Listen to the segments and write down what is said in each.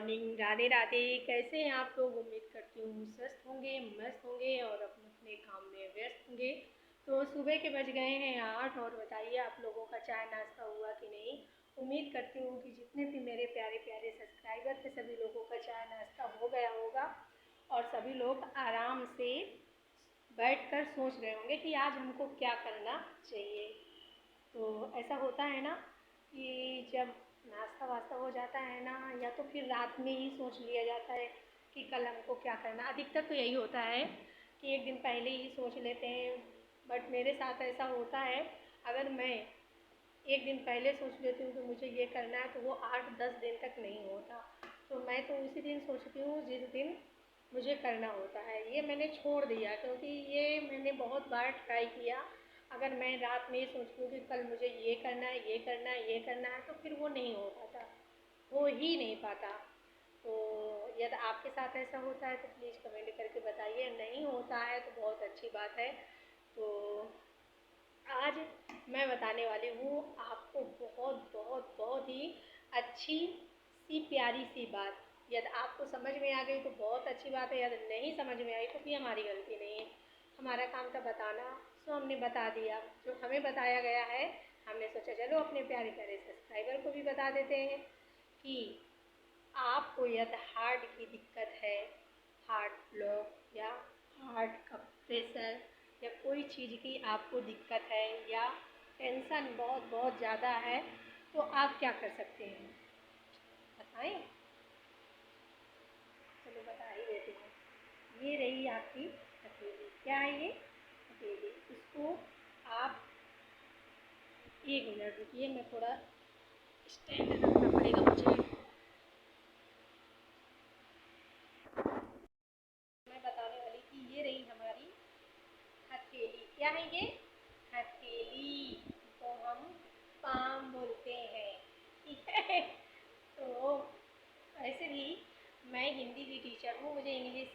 Morning, Radhe Radhe. कैसे हैं आप लोग? उम्मीद करती हूँ स्वस्थ होंगे, मस्त होंगे और अपने अपने काम में व्यस्त होंगे। तो सुबह के बज गए हैं 8 और बताइए आप लोगों का चाय नाश्ता हुआ कि नहीं। उम्मीद करती हूँ कि जितने भी मेरे प्यारे प्यारे सब्सक्राइबर थे सभी लोगों का चाय नाश्ता हो गया होगा और सभी लोग आराम से बैठकर सोच रहे होंगे कि आज हमको क्या करना चाहिए। तो ऐसा होता है ना कि जब नाश्ता वास्ता हो जाता है ना, या तो फिर रात में ही सोच लिया जाता है कि कल हमको क्या करना। अधिकतर तो यही होता है कि एक दिन पहले ही सोच लेते हैं। बट मेरे साथ ऐसा होता है, अगर मैं एक दिन पहले सोच लेती हूँ कि मुझे ये करना है तो वो 8-10 दिन तक नहीं होता। तो मैं तो उसी दिन सोचती हूँ जिस दिन मुझे करना होता है। ये मैंने छोड़ दिया क्योंकि ये मैंने बहुत बार ट्राई किया। अगर मैं रात में ही सोचती हूँ कि कल मुझे ये करना है, ये करना है, ये करना है, तो फिर वो नहीं हो पाता, हो ही नहीं पाता। तो यदि आपके साथ ऐसा होता है तो प्लीज़ कमेंट करके बताइए। नहीं होता है तो बहुत अच्छी बात है। तो आज मैं बताने वाली हूँ आपको बहुत बहुत बहुत ही अच्छी सी प्यारी सी बात। यदि आपको समझ में आ गई तो बहुत अच्छी बात है, यदि नहीं समझ में आई तो भी हमारी गलती नहीं है। हमारा काम था बताना, तो हमने बता दिया। जो हमें बताया गया है हमने सोचा चलो अपने प्यारे प्यारे सब्सक्राइबर को भी बता देते हैं कि आपको यदि हार्ट की दिक्कत है, हार्ट ब्लॉक या हार्ट का प्रेशर या कोई चीज़ की आपको दिक्कत है या टेंशन बहुत बहुत ज़्यादा है, तो आप क्या कर सकते हैं बताएं। चलो बता ही देते हैं। ये रही आपकी हथेली। क्या है ये? हथेली। इसको आप 1 मिनट रुकिए, मैं थोड़ा स्टैंड रखना पड़ेगा मुझे। मैं बताने वाली कि ये रही हमारी हथेली। क्या है ये? हथेली को हम पाम बोलते हैं, ठीक है। तो ऐसे भी मैं हिंदी की टीचर हूँ, मुझे इंग्लिश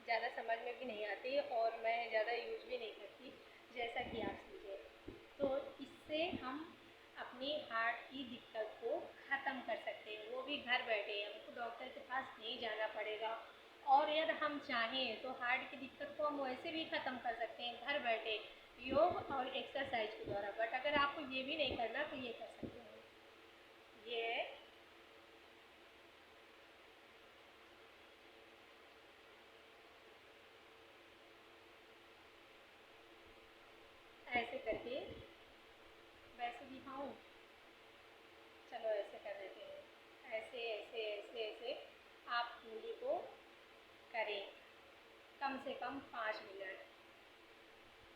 ज़्यादा समझ में भी नहीं आती और मैं ज़्यादा यूज भी नहीं करती, जैसा कि आप समझे। तो इससे हम अपनी हार्ट की दिक्कत को ख़त्म कर सकते हैं, वो भी घर बैठे। हमको डॉक्टर के पास नहीं जाना पड़ेगा। और यदि हम चाहें तो हार्ट की दिक्कत को हम वैसे भी ख़त्म कर सकते हैं घर बैठे, योग और एक्सरसाइज के द्वारा। बट अगर आपको ये भी नहीं करना तो ये कर सकते हैं। ये ऐसे करके, वैसे दिखाऊं? चलो ऐसे कर देते हैं। ऐसे ऐसे ऐसे ऐसे आप उंगली को करें कम से कम 5 मिनट।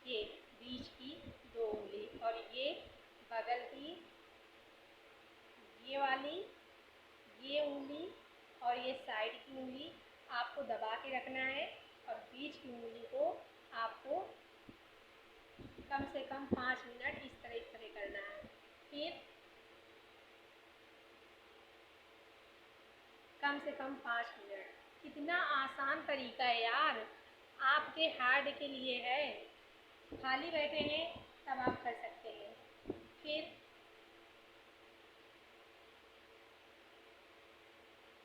ये बीच की 2 उंगली और ये बगल की ये वाली, ये उंगली और ये साइड की उंगली आपको दबा के रखना है और बीच की उंगली को आपको कम से कम 5 मिनट इस तरह करना है। फिर कम से कम 5 मिनट। कितना आसान तरीका है यार, आपके हार्ट के लिए है। खाली बैठे हैं तब आप कर सकते हैं। फिर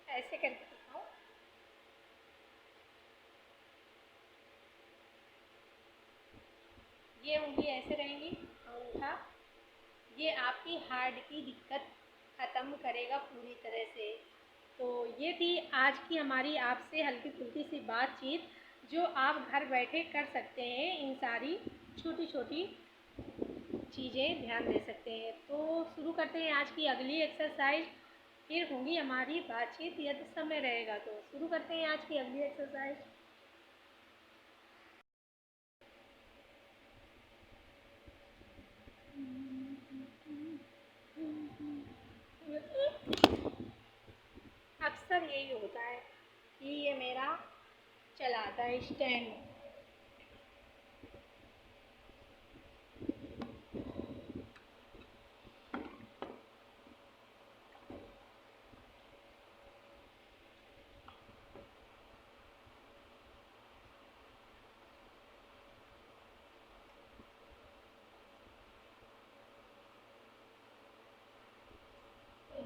ऐसे करके दिखाओ। ये उंगली ऐसे रहेंगी, अंगूठा। ये आपकी हार्ट की दिक्कत ख़त्म करेगा पूरी तरह से। तो ये थी आज की हमारी आपसे हल्की फुल्की सी बातचीत, जो आप घर बैठे कर सकते हैं। इन सारी छोटी छोटी चीज़ें ध्यान दे सकते हैं। तो शुरू करते हैं आज की अगली एक्सरसाइज। फिर होगी हमारी बातचीत यदि समय रहेगा तो। शुरू करते हैं आज की अगली एक्सरसाइज। अक्सर यही होता है कि ये मेरा चलाता है स्टैंड।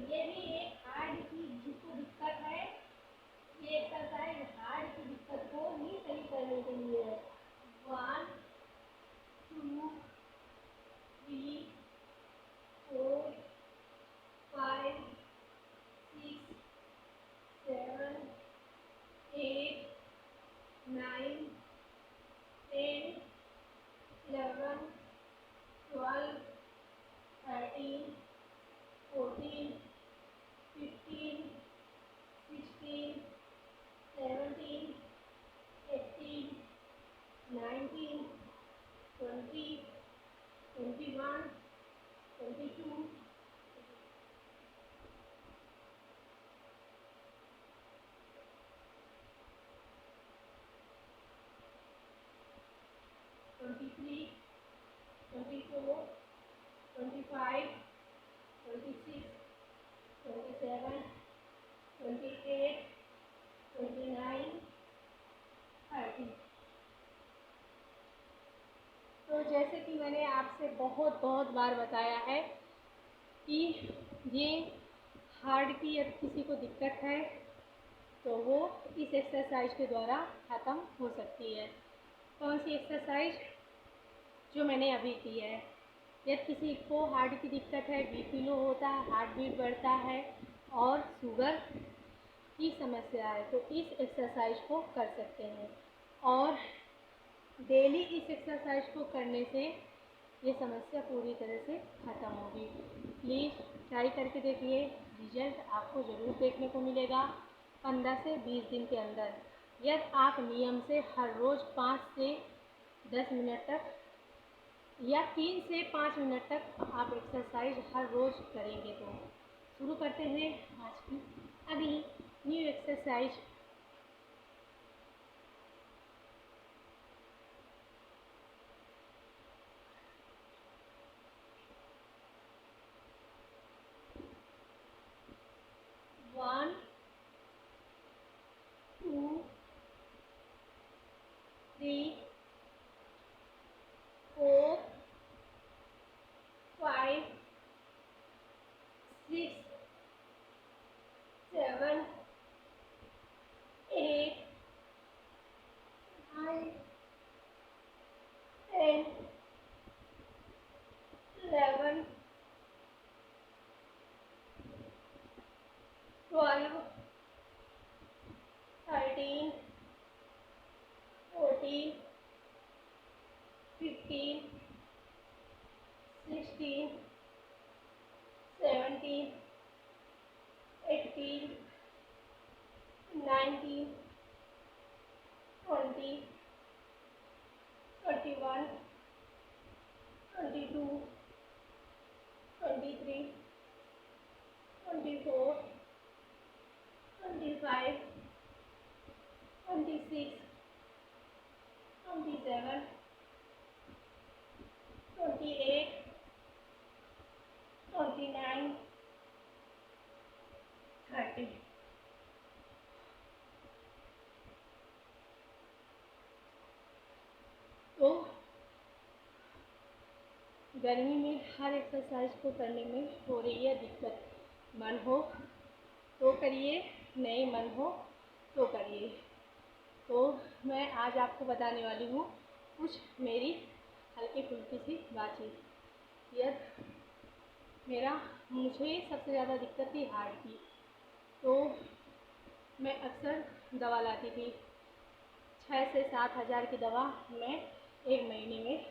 ये भी एक हार्ट की जिसको दिक्कत है 23, 24, 25, 26, 27, 28, 29, 30। तो जैसे कि मैंने आपसे बहुत बहुत बार बताया है कि ये हार्ट की यदि किसी को दिक्कत है तो वो इस एक्सरसाइज के द्वारा ख़त्म हो सकती है। कौन सी एक्सरसाइज? जो मैंने अभी की है। यदि किसी को हार्ट की दिक्कत है, बीपी लो होता है, हार्ट बीट बढ़ता है और शुगर की समस्या है तो इस एक्सरसाइज को कर सकते हैं और डेली इस एक्सरसाइज को करने से ये समस्या पूरी तरह से ख़त्म होगी। प्लीज़ ट्राई करके देखिए, रिजल्ट आपको ज़रूर देखने को मिलेगा 15 से 20 दिन के अंदर। यदि आप नियम से हर रोज़ 5 से 10 मिनट तक या 3 से 5 मिनट तक आप एक्सरसाइज हर रोज़ करेंगे तो शुरू करते हैं आज की अगली new exercise. One, two, three, four, five, six, seven, eight, nine, 10, 11, 12, 13, 14, 15, 16, 17, 18, 19, 20, 21, 22, 23, 24, 25, 26, 27, 28, 29, 30। तो गर्मी में हर एक्सरसाइज को करने में हो रही है दिक्कत, मन हो तो करिए, नहीं मन हो तो करिए। तो मैं आज आपको बताने वाली हूँ कुछ मेरी हल्की फुल्की सी बातचीत। यह मुझे सबसे ज़्यादा दिक्कत थी हार्ट की, तो मैं अक्सर दवा लाती थी। 6 से 7 हज़ार की दवा मैं एक महीने में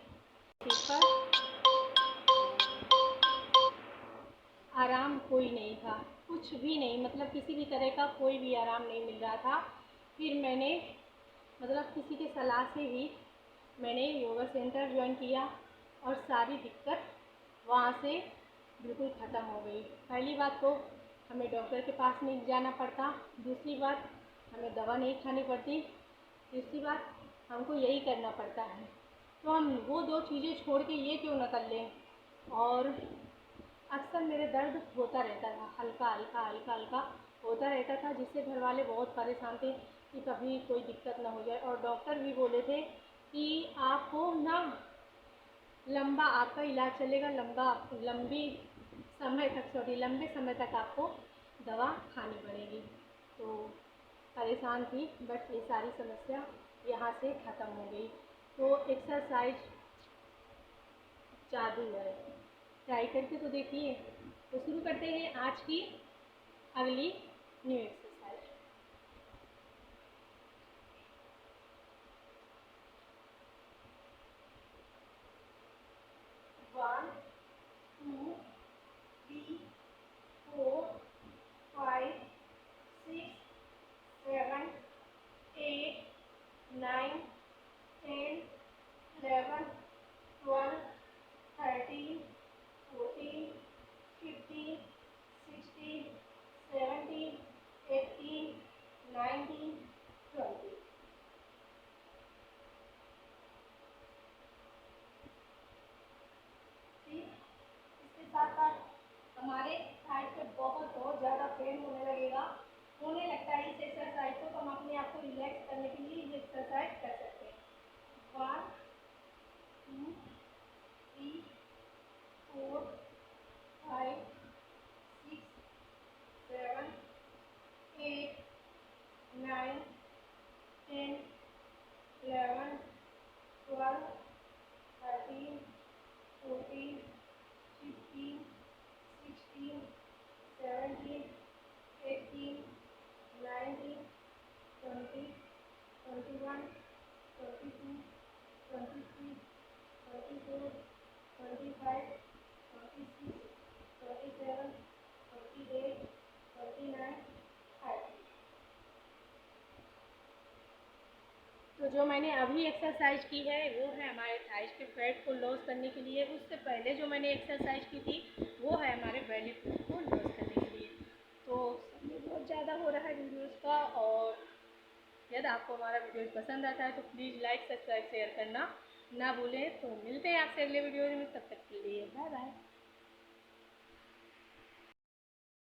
पर आराम कोई नहीं था, कुछ भी नहीं, मतलब किसी भी तरह का कोई भी आराम नहीं मिल रहा था। फिर मैंने मतलब किसी की सलाह से ही मैंने योगा सेंटर ज्वाइन किया और सारी दिक्कत वहाँ से बिल्कुल ख़त्म हो गई। पहली बात तो हमें डॉक्टर के पास नहीं जाना पड़ता, दूसरी बात हमें दवा नहीं खानी पड़ती, तीसरी बात हमको यही करना पड़ता है। तो हम वो दो चीज़ें छोड़ के ये क्यों न कर लें। और अक्सर मेरे दर्द होता रहता था, हल्का हल्का हल्का हल्का होता रहता था, जिससे घर वाले बहुत परेशान थे कि कभी कोई दिक्कत ना हो जाए। और डॉक्टर भी बोले थे कि आपको ना लंबा आपका इलाज चलेगा, लंबे समय तक आपको दवा खानी पड़ेगी। तो परेशान थी, बट ये सारी समस्या यहाँ से ख़त्म हो गई। तो एक्सरसाइज जादू है, ट्राई करके तो देखिए। तो शुरू करते हैं आज की अगली new exercise. One, two, three, four, five, six, seven, eight, nine, 10, 11, 12, 13, 14, 15, 16, 17, हमारे थाइस पे बहुत ज़्यादा पेन होने लगता है इस एक्सरसाइज को, तो हम अपने आप को रिलैक्स करने के लिए ये एक्सरसाइज कर सकते हैं। 1 2 3 4 5 6 7 8 9 10 11 12 13 14 15 16 17 18 19 20 21 22 23 24 25 26 27 28 29 30। तो जो मैंने अभी एक्सरसाइज की है वो है हमारे थाइस के फैट को लॉस करने के लिए। उससे पहले जो मैंने एक्सरसाइज की थी वो है हमारे बेली फैट को लॉस करने के लिए। तो समय बहुत ज़्यादा हो रहा है वीडियोज़ का, और यदि आपको हमारा वीडियो पसंद आता है तो प्लीज़ लाइक सब्सक्राइब शेयर करना ना भूलें। तो मिलते हैं आपसे अगले वीडियो में, तब तक के लिए